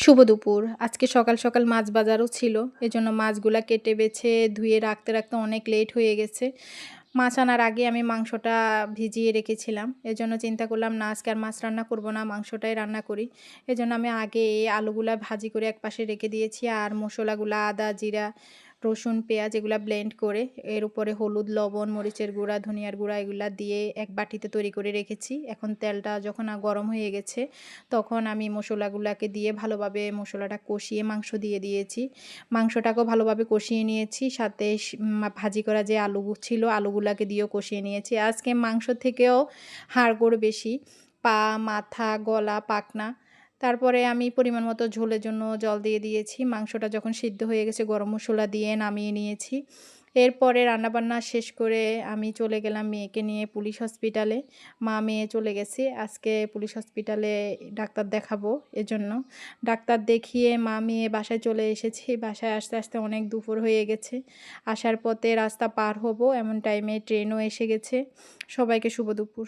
শুভ দুপুর। আজকে সকাল, সকাল মাছ বাজারও ছিল। এজন্য মাছগুলা কেটে বেছে ধুয়ে রাখতে অনেক লেট হয়ে গেছে। মাছ আনার আগে আমি মাংসটা ভিজিয়ে রেখেছিলাম। এজন্য চিন্তা করলাম না আজকে আর মাছ রান্না করব না, মাংসটাই রান্না করি। এজন্য আমি আগে আলুগুলা ভাজি করে একপাশে রেখে দিয়েছি আর মসলাগুলা আদা, জিরা, রসুন, পেঁয়াজ এগুলা ব্লেন্ড করে এর উপরে হলুদ, লবণ, মরিচের গুঁড়া, ধনিয়ার গুঁড়া এগুলা দিয়ে এক বাটিতে তৈরি করে রেখেছি। এখন তেলটা যখন গরম হয়ে গেছে তখন আমি মসলাগুলাকে দিয়ে ভালোভাবে মসলাটা কষিয়ে মাংস দিয়ে দিয়েছি। মাংসটাকেও ভালোভাবে কষিয়ে নিয়েছি। সাথে ভাজি করা যে আলু ছিল আলুগুলাকে দিয়েও কষিয়ে নিয়েছি। আজকে মাংস থেকেও হাড়গোড় বেশি। পা, মাথা, গলা, পাখনা। তারপরে আমি পরিমাণ মতো ঝোলের জন্য জল দিয়ে দিয়েছি। মাংসটা যখন সিদ্ধ হয়ে গেছে গরম মসলা দিয়ে নামিয়ে নিয়েছি। এরপরে রান্নাবান্না শেষ করে আমি চলে গেলাম মেয়েকে নিয়ে পুলিশ হসপিটালে। মা মেয়ে চলে গেছি। আজকে পুলিশ হসপিটালে ডাক্তার দেখাবো এজন্য। ডাক্তার দেখিয়ে মা মেয়ে বাসায় চলে এসেছি। বাসায় আসতে অনেক দুপুর হয়ে গেছে। আসার পথে রাস্তা পার হবো এমন টাইমে ট্রেনও এসে গেছে। সবাইকে শুভ দুপুর।